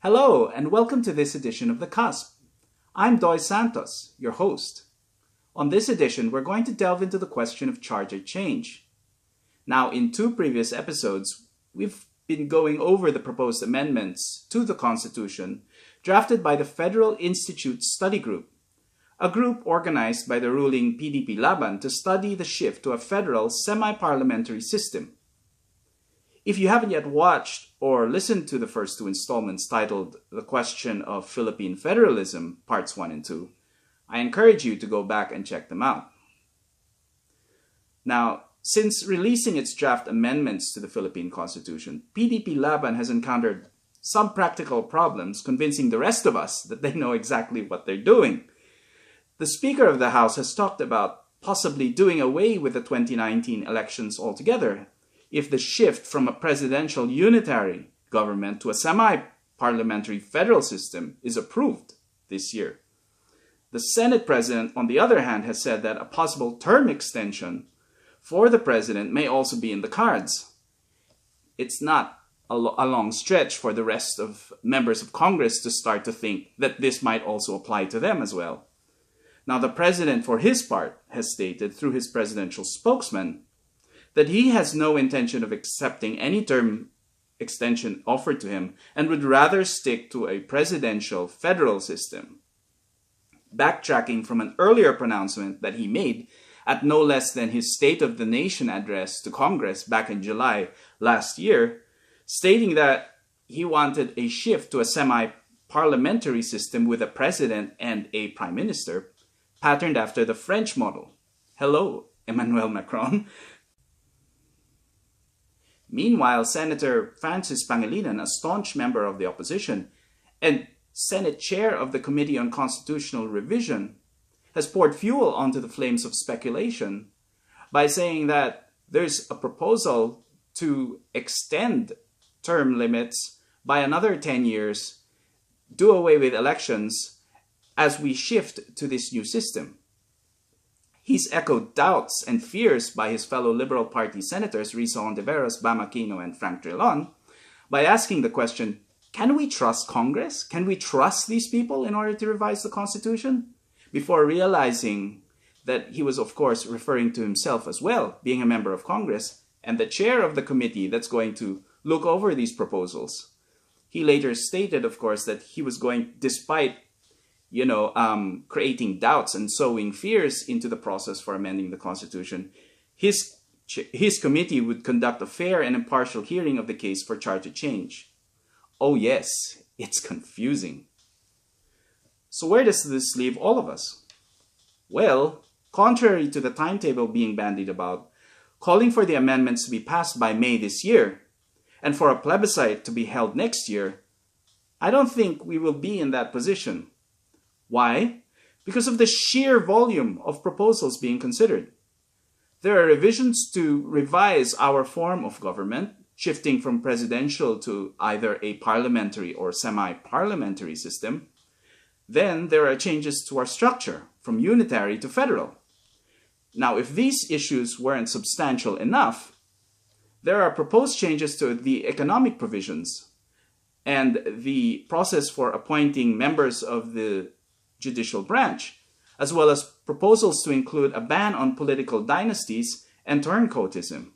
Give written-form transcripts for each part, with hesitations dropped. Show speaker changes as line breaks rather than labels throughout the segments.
Hello, and welcome to this edition of The Cusp. I'm Doy Santos, your host. On this edition, we're going to delve into the question of charter change. Now, in two previous episodes, we've been going over the proposed amendments to the Constitution drafted by the Federal Institute Study Group, a group organized by the ruling PDP-Laban to study the shift to a federal semi-parliamentary system. If you haven't yet watched or listened to the first two installments titled The Question of Philippine Federalism, Parts 1 and 2, I encourage you to go back and check them out. Now, since releasing its draft amendments to the Philippine Constitution, PDP-Laban has encountered some practical problems convincing the rest of us that they know exactly what they're doing. The Speaker of the House has talked about possibly doing away with the 2019 elections altogether if the shift from a presidential unitary government to a semi-parliamentary federal system is approved this year. The Senate President, on the other hand, has said that a possible term extension for the President may also be in the cards. It's not a long stretch for the rest of members of Congress to start to think that this might also apply to them as well. Now, the President, for his part, has stated through his presidential spokesman that he has no intention of accepting any term extension offered to him and would rather stick to a presidential federal system. Backtracking from an earlier pronouncement that he made at no less than his State of the Nation address to Congress back in July last year, stating that he wanted a shift to a semi-parliamentary system with a president and a prime minister, patterned after the French model. Hello, Emmanuel Macron. Meanwhile, Senator Francis Pangilinan, a staunch member of the opposition and Senate Chair of the Committee on Constitutional Revision, has poured fuel onto the flames of speculation by saying that there's a proposal to extend term limits by another 10 years, do away with elections as we shift to this new system. He's echoed doubts and fears by his fellow Liberal Party senators Risa Hontiveros, Bam Aquino, and Frank Trilon by asking the question, can we trust Congress? Can we trust these people in order to revise the Constitution? Before realizing that he was, of course, referring to himself as well, being a member of Congress and the chair of the committee that's going to look over these proposals. He later stated, of course, that he was going, despite creating doubts and sowing fears into the process for amending the Constitution, his committee would conduct a fair and impartial hearing of the case for charter change. Oh yes, it's confusing. So where does this leave all of us? Well, contrary to the timetable being bandied about, calling for the amendments to be passed by May this year, and for a plebiscite to be held next year, I don't think we will be in that position. Why? Because of the sheer volume of proposals being considered. There are revisions to revise our form of government, shifting from presidential to either a parliamentary or semi-parliamentary system. Then there are changes to our structure, from unitary to federal. Now, if these issues weren't substantial enough, there are proposed changes to the economic provisions and the process for appointing members of the judicial branch, as well as proposals to include a ban on political dynasties and turncoatism.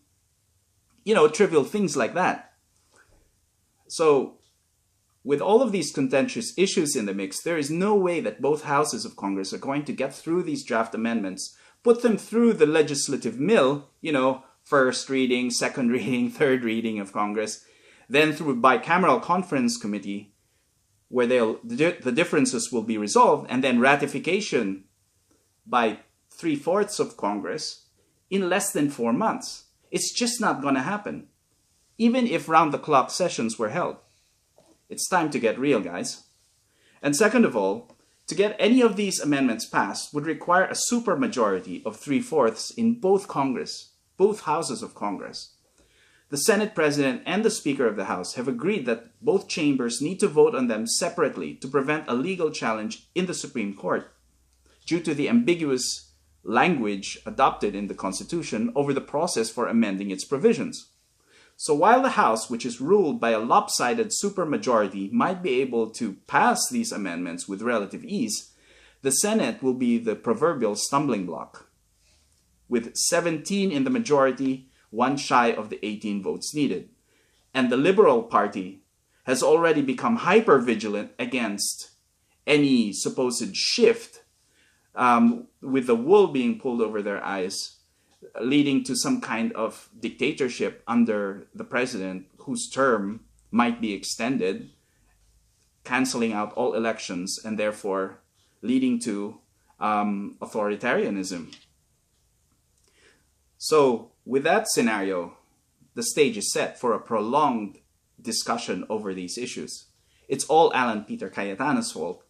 Trivial things like that. So, with all of these contentious issues in the mix, there is no way that both houses of Congress are going to get through these draft amendments, put them through the legislative mill, first reading, second reading, third reading of Congress, then through bicameral conference committee, where the differences will be resolved, and then ratification by 3/4 of Congress in less than 4 months. It's just not going to happen, even if round-the-clock sessions were held. It's time to get real, guys. And second of all, to get any of these amendments passed would require a supermajority of 3/4 in both houses of Congress. The Senate President and the Speaker of the House have agreed that both chambers need to vote on them separately to prevent a legal challenge in the Supreme Court due to the ambiguous language adopted in the Constitution over the process for amending its provisions. So while the House, which is ruled by a lopsided supermajority, might be able to pass these amendments with relative ease, the Senate will be the proverbial stumbling block, with 17 in the majority, one shy of the 18 votes needed. And the Liberal Party has already become hyper-vigilant against any supposed shift, with the wool being pulled over their eyes, leading to some kind of dictatorship under the president whose term might be extended, canceling out all elections and therefore leading to authoritarianism. So with that scenario, the stage is set for a prolonged discussion over these issues. It's all Alan Peter Cayetano's fault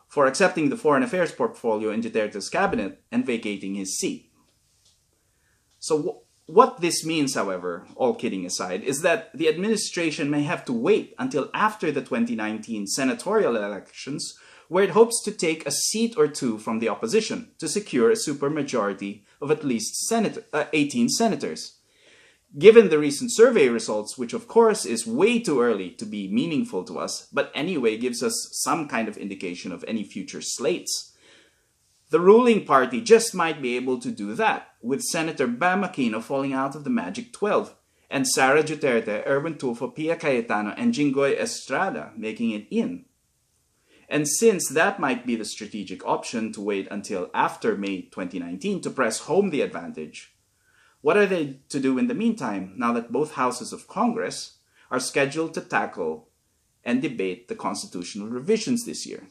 for accepting the foreign affairs portfolio in Duterte's cabinet and vacating his seat. So what this means, however, all kidding aside, is that the administration may have to wait until after the 2019 senatorial elections, where it hopes to take a seat or two from the opposition to secure a supermajority of at least 18 senators. Given the recent survey results, which of course is way too early to be meaningful to us, but anyway gives us some kind of indication of any future slates, the ruling party just might be able to do that, with Senator Bam Aquino falling out of the Magic 12, and Sara Duterte, Erwin Tulfo, Pia Cayetano, and Jinggoy Estrada making it in. And since that might be the strategic option to wait until after May 2019 to press home the advantage, what are they to do in the meantime, now that both houses of Congress are scheduled to tackle and debate the constitutional revisions this year?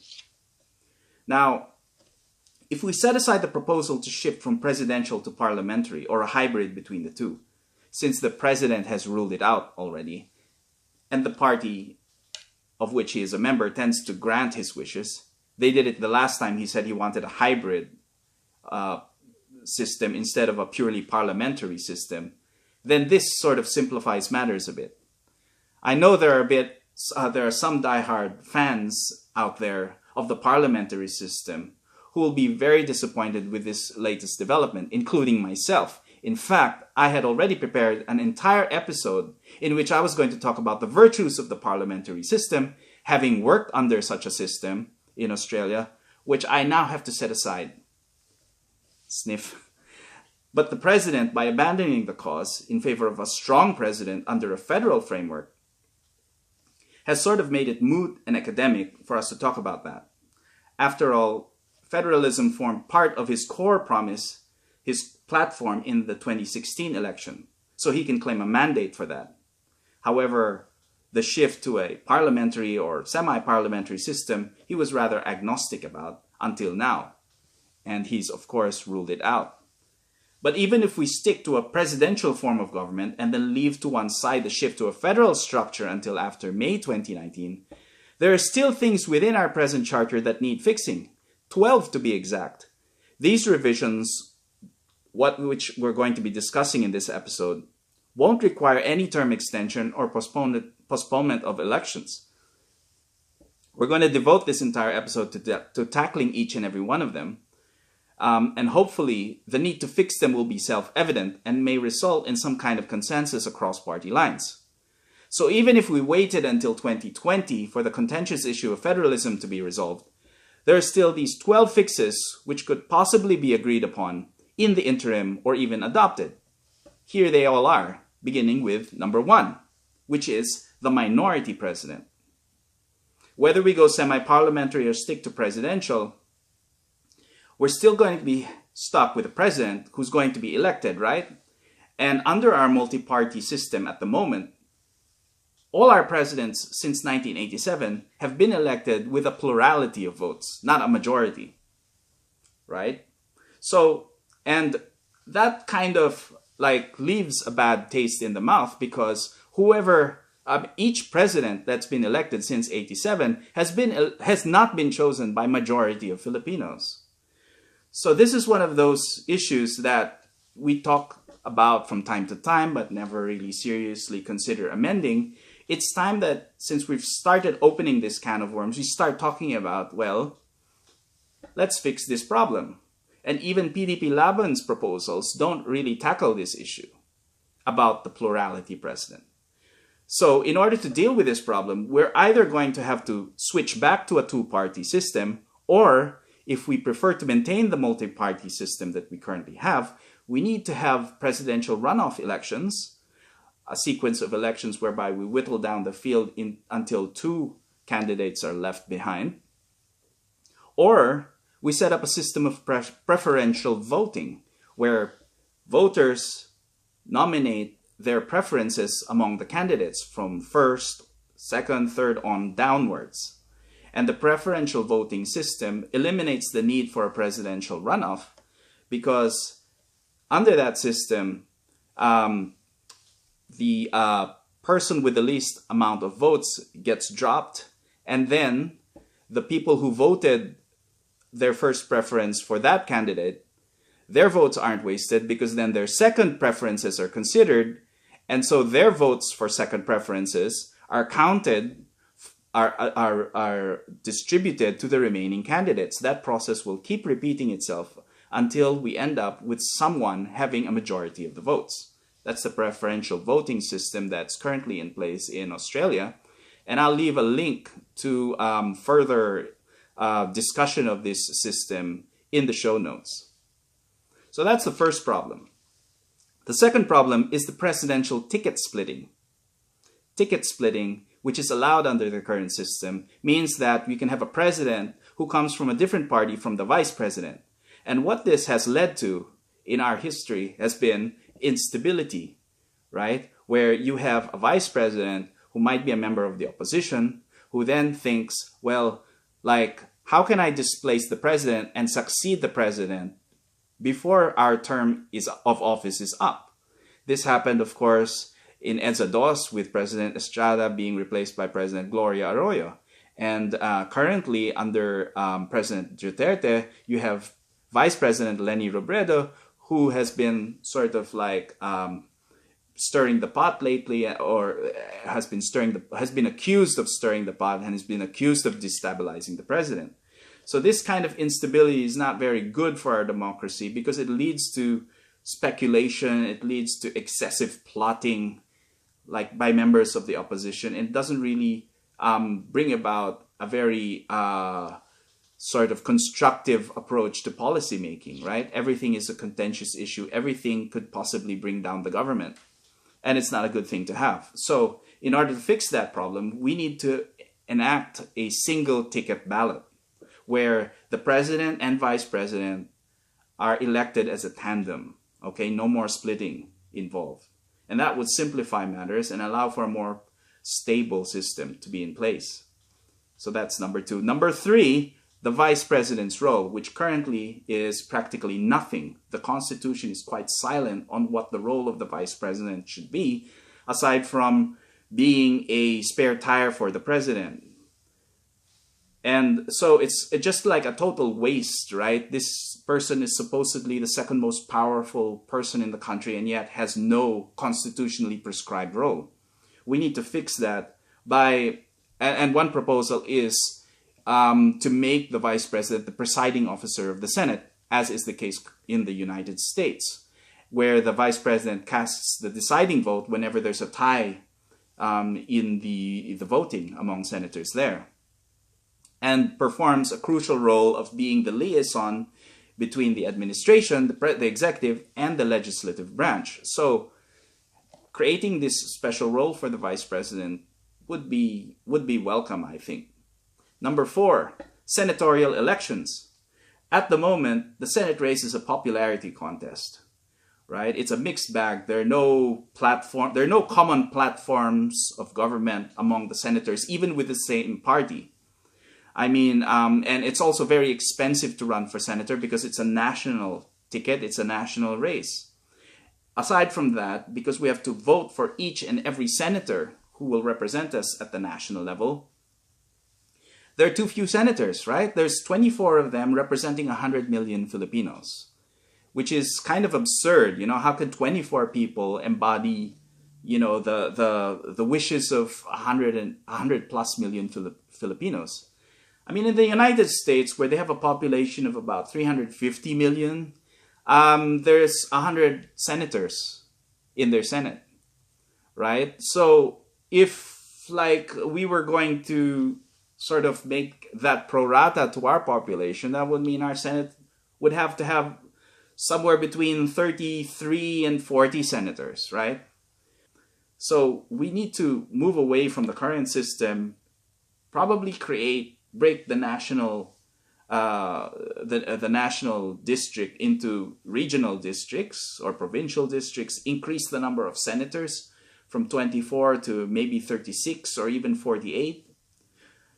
Now, if we set aside the proposal to shift from presidential to parliamentary, or a hybrid between the two, since the president has ruled it out already, and the party of which he is a member tends to grant his wishes, they did it the last time he said he wanted a hybrid system instead of a purely parliamentary system, then this sort of simplifies matters a bit. I know there are some diehard fans out there of the parliamentary system who will be very disappointed with this latest development, including myself. In fact, I had already prepared an entire episode in which I was going to talk about the virtues of the parliamentary system, having worked under such a system in Australia, which I now have to set aside. Sniff. But the president, by abandoning the cause in favor of a strong president under a federal framework, has sort of made it moot and academic for us to talk about that. After all, federalism formed part of his core promise, his platform in the 2016 election, so he can claim a mandate for that. However, the shift to a parliamentary or semi-parliamentary system, he was rather agnostic about until now, and he's of course ruled it out. But even if we stick to a presidential form of government and then leave to one side the shift to a federal structure until after May 2019, there are still things within our present charter that need fixing. 12 to be exact. These revisions, which we're going to be discussing in this episode, won't require any term extension or postponement of elections. We're going to devote this entire episode to tackling each and every one of them. And hopefully the need to fix them will be self-evident and may result in some kind of consensus across party lines. So even if we waited until 2020 for the contentious issue of federalism to be resolved, there are still these 12 fixes which could possibly be agreed upon in the interim or even adopted. Here they all are, beginning with number 1, which is the minority president. Whether we go semi-parliamentary or stick to presidential, we're still going to be stuck with a president who's going to be elected, right? And under our multi-party system at the moment, all our presidents since 1987 have been elected with a plurality of votes, not a majority, right? So, and that kind of leaves a bad taste in the mouth, because each president that's been elected since 87 has not been chosen by majority of Filipinos. So this is one of those issues that we talk about from time to time, but never really seriously consider amending. It's time that, since we've started opening this can of worms, we start talking about, well, let's fix this problem. And even PDP-Laban's proposals don't really tackle this issue about the plurality president. So in order to deal with this problem, we're either going to have to switch back to a two-party system, or if we prefer to maintain the multi-party system that we currently have, we need to have presidential runoff elections, a sequence of elections whereby we whittle down the field until two candidates are left behind. Or we set up a system of preferential voting, where voters nominate their preferences among the candidates from first, second, third on downwards. And the preferential voting system eliminates the need for a presidential runoff, because under that system, the person with the least amount of votes gets dropped, and then the people who voted their first preference for that candidate, their votes aren't wasted, because then their second preferences are considered, and so their votes for second preferences are counted, are distributed to the remaining candidates. That process will keep repeating itself until we end up with someone having a majority of the votes. That's the preferential voting system that's currently in place in Australia. And I'll leave a link to further discussion of this system in the show notes. So that's the first problem. The second problem is the presidential ticket splitting. Ticket splitting, which is allowed under the current system, means that we can have a president who comes from a different party from the vice president. And what this has led to in our history has been instability, right? Where you have a vice president who might be a member of the opposition, who then thinks, well, like, how can I displace the president and succeed the president before our term of office is up? This happened, of course, in EDSA dos with President Estrada being replaced by President Gloria Arroyo. And currently, under President Duterte, you have Vice President Leni Robredo, who has been sort of like stirring the pot lately, or has been accused of stirring the pot and has been accused of destabilizing the president. So this kind of instability is not very good for our democracy, because it leads to speculation, it leads to excessive plotting, like by members of the opposition, and it doesn't really bring about a very sort of constructive approach to policy making, right? Everything is a contentious issue. Everything could possibly bring down the government, and it's not a good thing to have. So in order to fix that problem, we need to enact a single ticket ballot, where the president and vice president are elected as a tandem, okay? No more splitting involved. And that would simplify matters and allow for a more stable system to be in place. So that's number two. Number three, the vice president's role, which currently is practically nothing. The Constitution is quite silent on what the role of the vice president should be, aside from being a spare tire for the president. And so it's just like a total waste, right? This person is supposedly the second most powerful person in the country, and yet has no constitutionally prescribed role. We need to fix that by, and one proposal is to make the vice president the presiding officer of the Senate, as is the case in the United States, where the vice president casts the deciding vote whenever there's a tie in the voting among senators there, and performs a crucial role of being the liaison between the administration, the executive, and the legislative branch. So creating this special role for the vice president would be welcome, I think. Number four, senatorial elections. At the moment, the Senate race is a popularity contest, right? It's a mixed bag. There are no common platforms of government among the senators, even with the same party. I mean, and it's also very expensive to run for senator because it's a national ticket, it's a national race. Aside from that, because we have to vote for each and every senator who will represent us at the national level, there are too few senators, right? There's 24 of them representing 100 million Filipinos, which is kind of absurd. You know, how could 24 people embody, you know, the wishes of 100 plus million Filipinos? I mean, in the United States, where they have a population of about 350 million, there's 100 senators in their Senate, right? So if like we were going to sort of make that pro rata to our population, that would mean our Senate would have to have somewhere between 33 and 40 senators, right? So we need to move away from the current system, probably break the national the national district into regional districts or provincial districts, increase the number of senators from 24 to maybe 36 or even 48,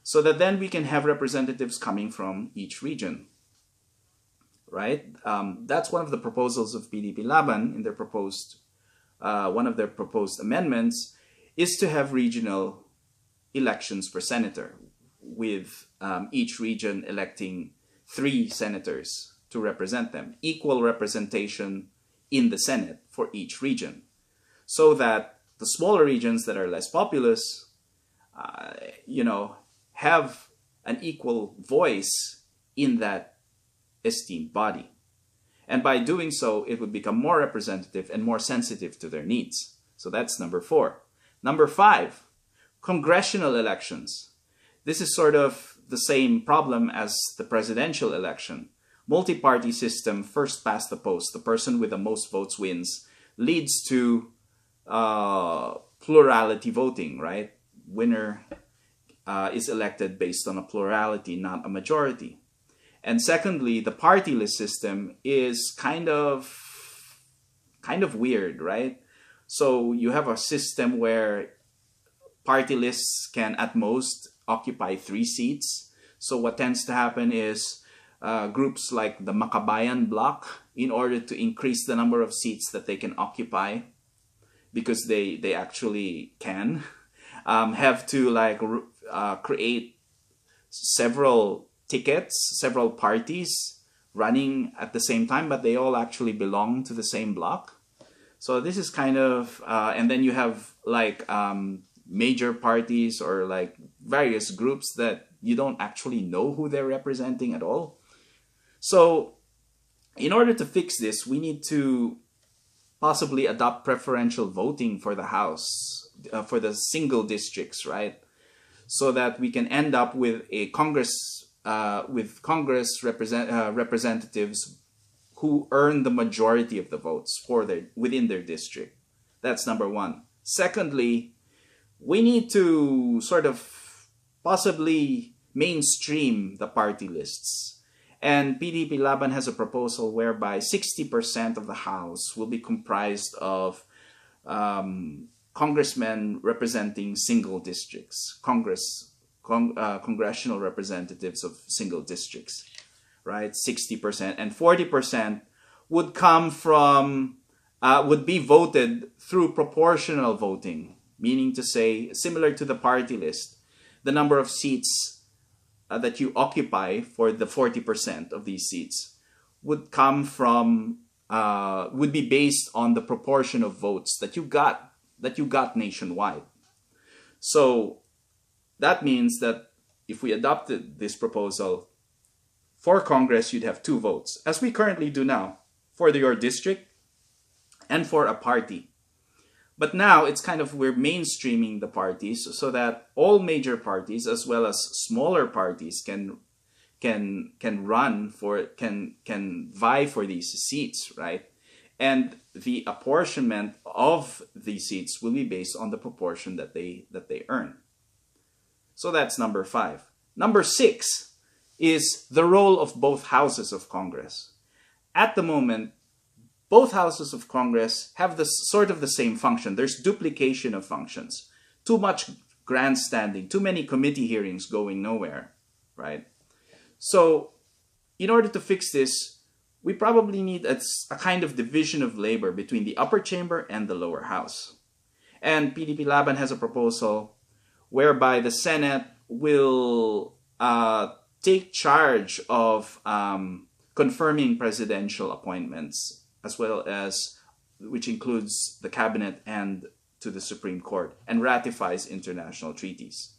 so that then we can have representatives coming from each region, right? That's one of the proposals of PDP-Laban in their proposed, one of their proposed amendments is to have regional elections per senator, with each region electing 3 senators to represent them, equal representation in the Senate for each region, so that the smaller regions that are less populous, have an equal voice in that esteemed body. And by doing so, it would become more representative and more sensitive to their needs. So that's number 4. Number 5, congressional elections. This is sort of the same problem as the presidential election. Multi-party system, first past the post, the person with the most votes wins, leads to plurality voting, right? Winner is elected based on a plurality, not a majority. And secondly, the party list system is kind of weird, right? So you have a system where party lists can at most occupy 3 seats. So what tends to happen is groups like the Makabayan bloc, in order to increase the number of seats that they can occupy, because they actually can, have to like create several tickets, several parties running at the same time, but they all actually belong to the same bloc. So this is kind of, and then you have like major parties or like various groups that you don't actually know who they're representing at all. So in order to fix this, we need to possibly adopt preferential voting for the House, for the single districts, right? So that we can end up with a representatives who earn the majority of the votes within their district. That's number 1. Secondly, we need to sort of possibly mainstream the party lists. And PDP-Laban has a proposal whereby 60% of the House will be comprised of congressmen representing single districts, congressional representatives of single districts, right? 60%, and 40% would come from, would be voted through proportional voting, meaning to say, similar to the party list, the number of seats that you occupy for the 40% of these seats would come from, would be based on the proportion of votes that you got nationwide. So that means that if we adopted this proposal, for Congress, you'd have 2 votes, as we currently do now, for your district and for a party. But now it's kind of, we're mainstreaming the parties so that all major parties as well as smaller parties can vie for these seats, right? And the apportionment of these seats will be based on the proportion that they earn. So that's number 5. Number 6 is the role of both houses of Congress. At the moment, both houses of Congress have sort of the same function. There's duplication of functions. Too much grandstanding, too many committee hearings going nowhere, right? So in order to fix this, we probably need a kind of division of labor between the upper chamber and the lower house. And PDP-Laban has a proposal whereby the Senate will take charge of confirming presidential appointments, as well as, which includes the cabinet and to the Supreme Court, and ratifies international treaties.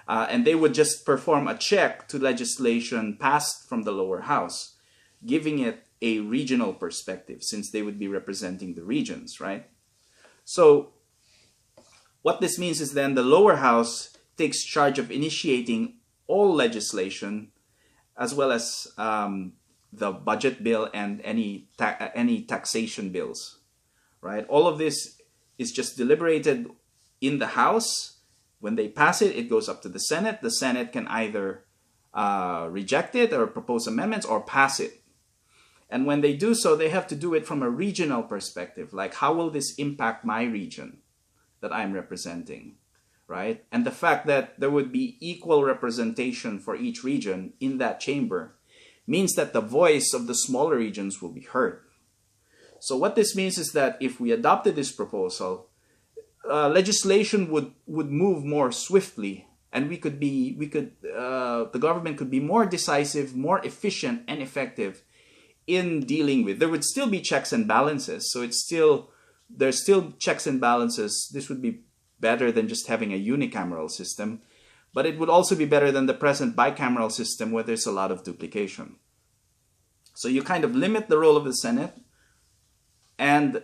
And they would just perform a check to legislation passed from the lower house, giving it a regional perspective, since they would be representing the regions, right? So What this means is then the lower house takes charge of initiating all legislation, as well as the budget bill and any taxation bills, right? All of this is just deliberated in the House. When they pass it, it goes up to the Senate. The Senate can either reject it or propose amendments or pass it. And when they do so, they have to do it from a regional perspective. Like, how will this impact my region that I'm representing, right? And the fact that there would be equal representation for each region in that chamber means that the voice of the smaller regions will be heard. So what this means is that if we adopted this proposal, legislation would move more swiftly, and the government could be more decisive, more efficient, and effective in dealing with. There would still be checks and balances. So there's still checks and balances. This would be better than just having a unicameral system, but it would also be better than the present bicameral system where there's a lot of duplication. So you kind of limit the role of the Senate, and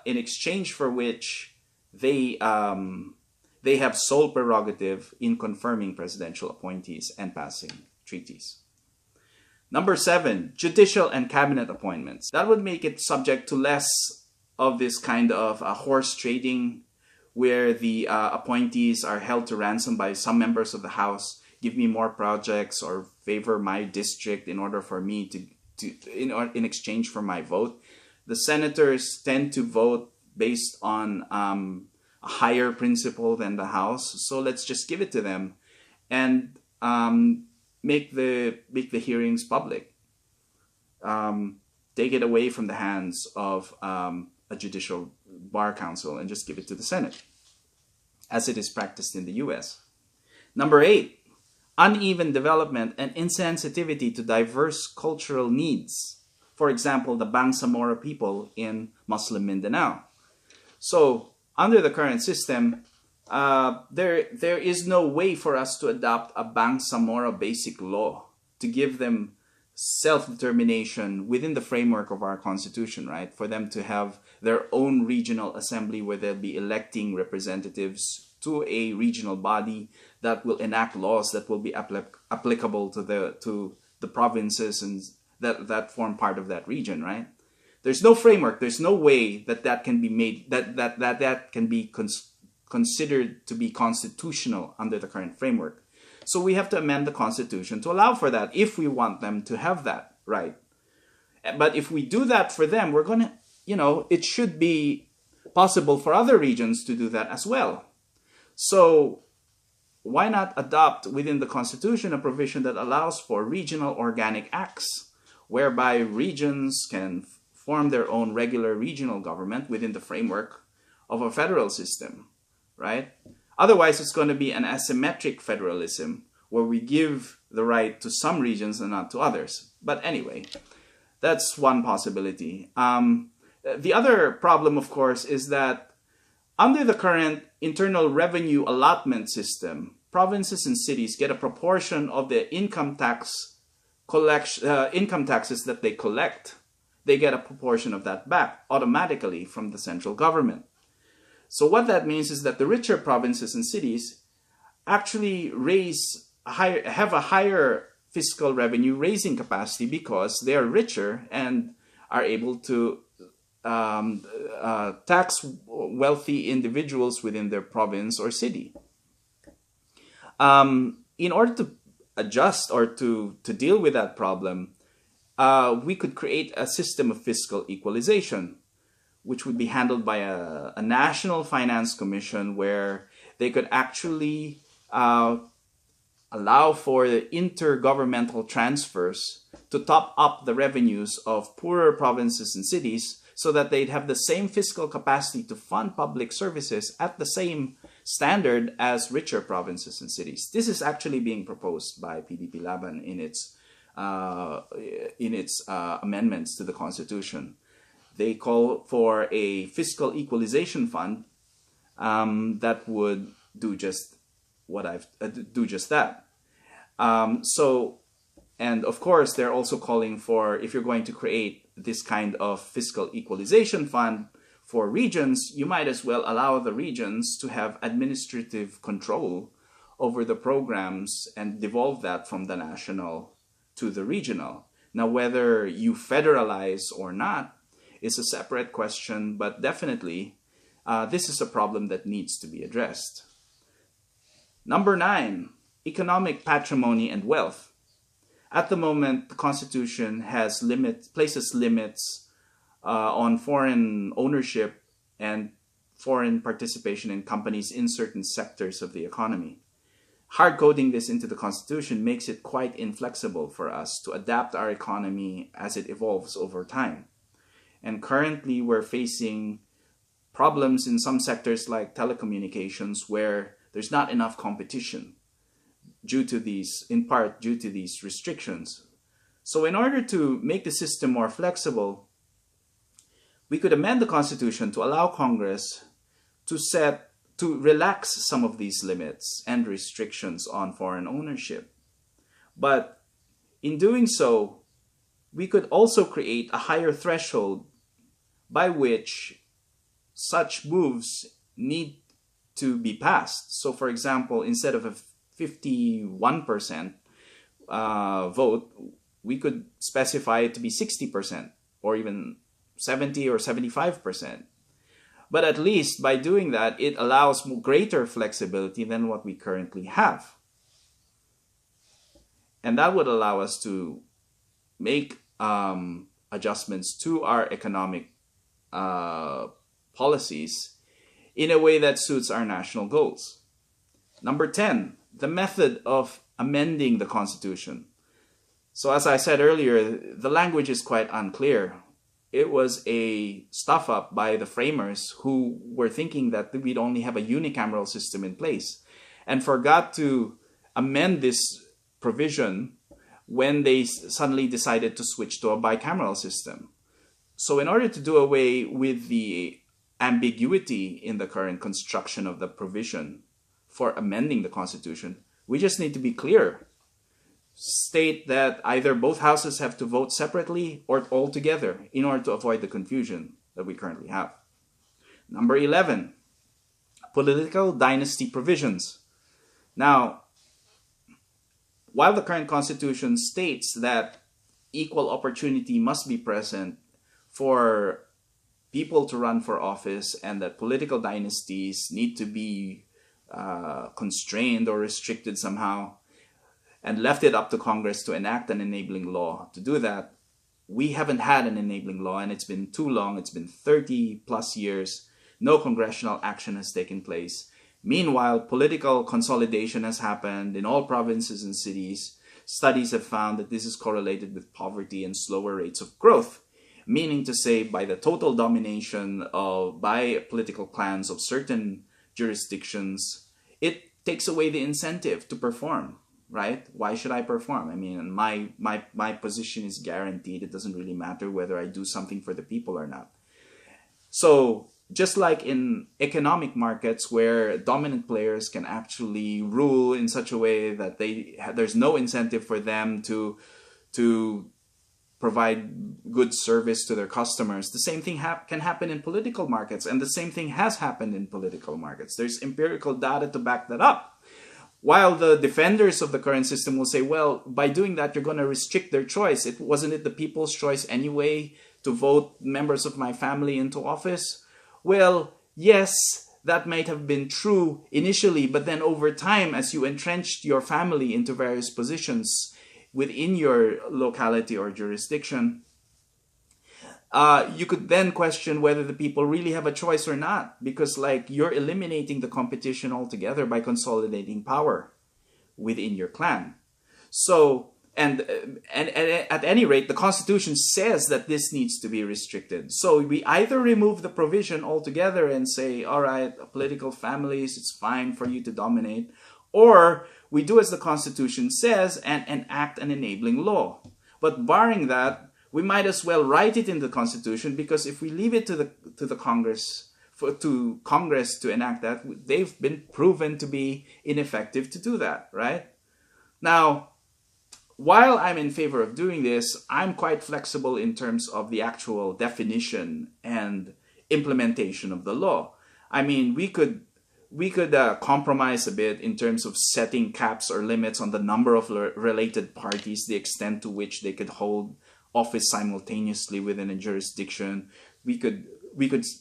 in exchange for which they have sole prerogative in confirming presidential appointees and passing treaties. Number 7, judicial and cabinet appointments. That would make it subject to less of this kind of horse trading, where the appointees are held to ransom by some members of the House, give me more projects or favor my district in order for me in exchange for my vote. The senators tend to vote based on a higher principle than the House, so let's just give it to them and make the hearings public. Take it away from the hands of a judicial bar council and just give it to the Senate, as it is practiced in the US. Number 8, uneven development and insensitivity to diverse cultural needs. For example, the Bangsamoro people in Muslim Mindanao. So, under the current system, there is no way for us to adopt a Bangsamoro basic law to give them self-determination within the framework of our constitution, right? For them to have their own regional assembly where they'll be electing representatives to a regional body that will enact laws that will be applicable to the provinces and that form part of that region, right? There's no framework. There's no way that can be made, that can be considered to be constitutional under the current framework. So we have to amend the Constitution to allow for that if we want them to have that right. But if we do that for them, we're going to, it should be possible for other regions to do that as well. So why not adopt within the Constitution a provision that allows for regional organic acts, whereby regions can form their own regular regional government within the framework of a federal system, right? Otherwise, it's going to be an asymmetric federalism where we give the right to some regions and not to others. But anyway, that's one possibility. The other problem, of course, is that under the current internal revenue allotment system, provinces and cities get a proportion of the income taxes that they collect. They get a proportion of that back automatically from the central government. So what that means is that the richer provinces and cities actually have a higher fiscal revenue raising capacity because they are richer and are able to tax wealthy individuals within their province or city. In order to adjust or to deal with that problem, we could create a system of fiscal equalization, which would be handled by a national finance commission where they could actually allow for the intergovernmental transfers to top up the revenues of poorer provinces and cities so that they'd have the same fiscal capacity to fund public services at the same standard as richer provinces and cities. This is actually being proposed by PDP-Laban in its amendments to the Constitution. They call for a fiscal equalization fund that would do just that. And of course, they're also calling for, if you're going to create this kind of fiscal equalization fund, for regions, you might as well allow the regions to have administrative control over the programs and devolve that from the national to the regional. Now, whether you federalize or not is a separate question, but definitely this is a problem that needs to be addressed. Number 9, economic patrimony and wealth. At the moment, the Constitution has places limits on foreign ownership and foreign participation in companies in certain sectors of the economy. Hard coding this into the Constitution makes it quite inflexible for us to adapt our economy as it evolves over time. And currently we're facing problems in some sectors like telecommunications where there's not enough competition in part due to these restrictions. So in order to make the system more flexible, we could amend the Constitution to allow Congress to relax some of these limits and restrictions on foreign ownership. But in doing so, we could also create a higher threshold by which such moves need to be passed. So for example, instead of a 51% vote, we could specify it to be 60% or even 70 or 75%. But at least by doing that, it allows greater flexibility than what we currently have. And that would allow us to make adjustments to our economic policies in a way that suits our national goals. Number 10, the method of amending the Constitution. So as I said earlier, the language is quite unclear. It was a stuff-up by the framers who were thinking that we'd only have a unicameral system in place and forgot to amend this provision when they suddenly decided to switch to a bicameral system. So in order to do away with the ambiguity in the current construction of the provision for amending the Constitution, we just need to be clear. State that either both houses have to vote separately or all together in order to avoid the confusion that we currently have. Number 11, political dynasty provisions. Now, while the current Constitution states that equal opportunity must be present for people to run for office and that political dynasties need to be constrained or restricted somehow, and left it up to Congress to enact an enabling law to do that, we haven't had an enabling law, and it's been too long. It's been 30 plus years. No congressional action has taken place. Meanwhile, political consolidation has happened in all provinces and cities. Studies have found that this is correlated with poverty and slower rates of growth, meaning to say by the total domination by political clans of certain jurisdictions, it takes away the incentive to perform. Right? Why should I perform? I mean, my position is guaranteed. It doesn't really matter whether I do something for the people or not. So just like in economic markets where dominant players can actually rule in such a way that there's no incentive for them to provide good service to their customers, the same thing can happen in political markets, and the same thing has happened in political markets. There's empirical data to back that up. While the defenders of the current system will say, well, by doing that, you're going to restrict their choice. Wasn't it the people's choice anyway to vote members of my family into office? Well, yes, that might have been true initially, but then over time, as you entrenched your family into various positions within your locality or jurisdiction, you could then question whether the people really have a choice or not, because you're eliminating the competition altogether by consolidating power within your clan. So, and at any rate, the Constitution says that this needs to be restricted. So we either remove the provision altogether and say, all right, political families, it's fine for you to dominate, or we do as the Constitution says and enact an enabling law. But barring that, we might as well write it in the Constitution, because if we leave it to the Congress to enact that, they've been proven to be ineffective to do that, right? Now, while I'm in favor of doing this, I'm quite flexible in terms of the actual definition and implementation of the law. I mean, we could compromise a bit in terms of setting caps or limits on the number of related parties, the extent to which they could hold office simultaneously within a jurisdiction. We could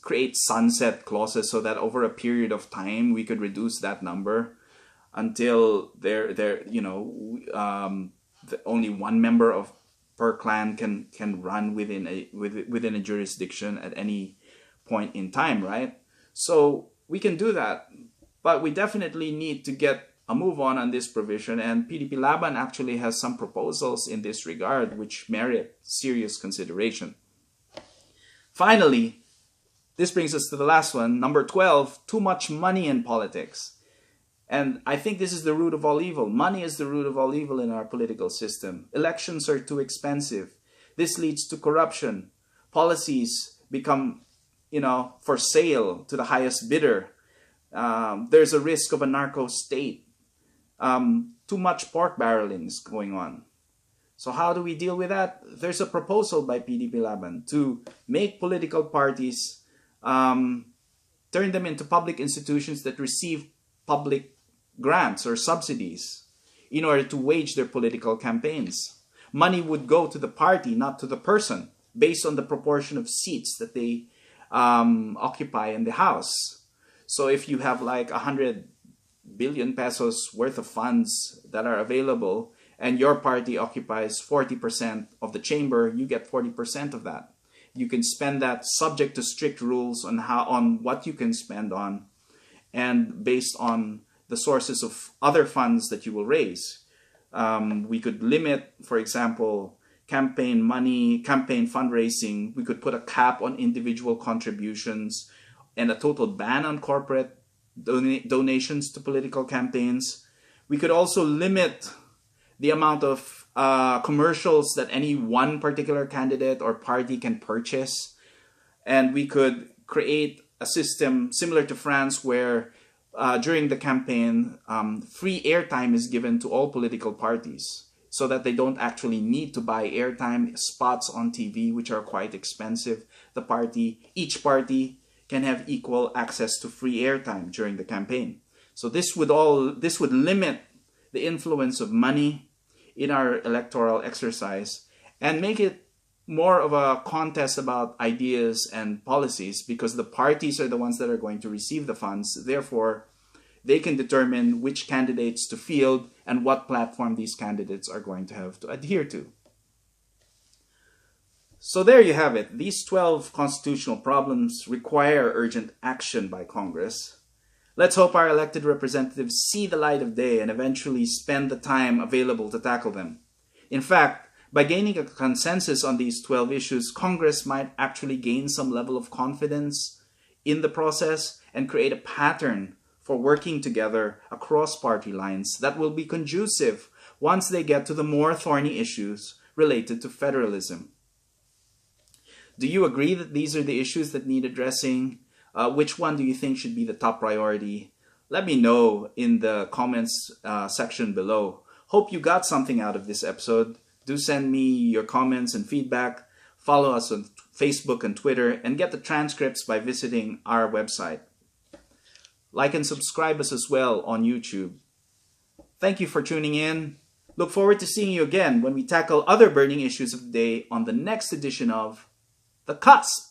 create sunset clauses so that over a period of time we could reduce that number until only one member per clan can run within a jurisdiction at any point in time, right? So we can do that, but we definitely need to get a move on this provision, and PDP-Laban actually has some proposals in this regard which merit serious consideration. Finally, this brings us to the last one, number 12, too much money in politics. And I think this is the root of all evil. Money is the root of all evil in our political system. Elections are too expensive. This leads to corruption. Policies become, for sale to the highest bidder. There's a risk of a narco state. Too much pork barreling is going on. So how do we deal with that? There's a proposal by PDP-Laban to make political parties, turn them into public institutions that receive public grants or subsidies in order to wage their political campaigns. Money would go to the party, not to the person, based on the proportion of seats that they occupy in the House. So if you have like 100 billion pesos worth of funds that are available and your party occupies 40% of the chamber, you get 40% of that. You can spend that subject to strict rules on what you can spend on, and based on the sources of other funds that you will raise. We could limit, for example, campaign money, campaign fundraising. We could put a cap on individual contributions and a total ban on corporate donations to political campaigns. We could also limit the amount of commercials that any one particular candidate or party can purchase. And we could create a system similar to France where during the campaign, free airtime is given to all political parties so that they don't actually need to buy airtime, spots on TV, which are quite expensive. Each party can have equal access to free airtime during the campaign. So this would limit the influence of money in our electoral exercise and make it more of a contest about ideas and policies, because the parties are the ones that are going to receive the funds. Therefore, they can determine which candidates to field and what platform these candidates are going to have to adhere to. So there you have it. These 12 constitutional problems require urgent action by Congress. Let's hope our elected representatives see the light of day and eventually spend the time available to tackle them. In fact, by gaining a consensus on these 12 issues, Congress might actually gain some level of confidence in the process and create a pattern for working together across party lines that will be conducive once they get to the more thorny issues related to federalism. Do you agree that these are the issues that need addressing? Which one do you think should be the top priority? Let me know in the comments section below. Hope you got something out of this episode. Do send me your comments and feedback. Follow us on Facebook and Twitter, and get the transcripts by visiting our website. Like and subscribe us as well on YouTube. Thank you for tuning in. Look forward to seeing you again when we tackle other burning issues of the day on the next edition of The Cusp.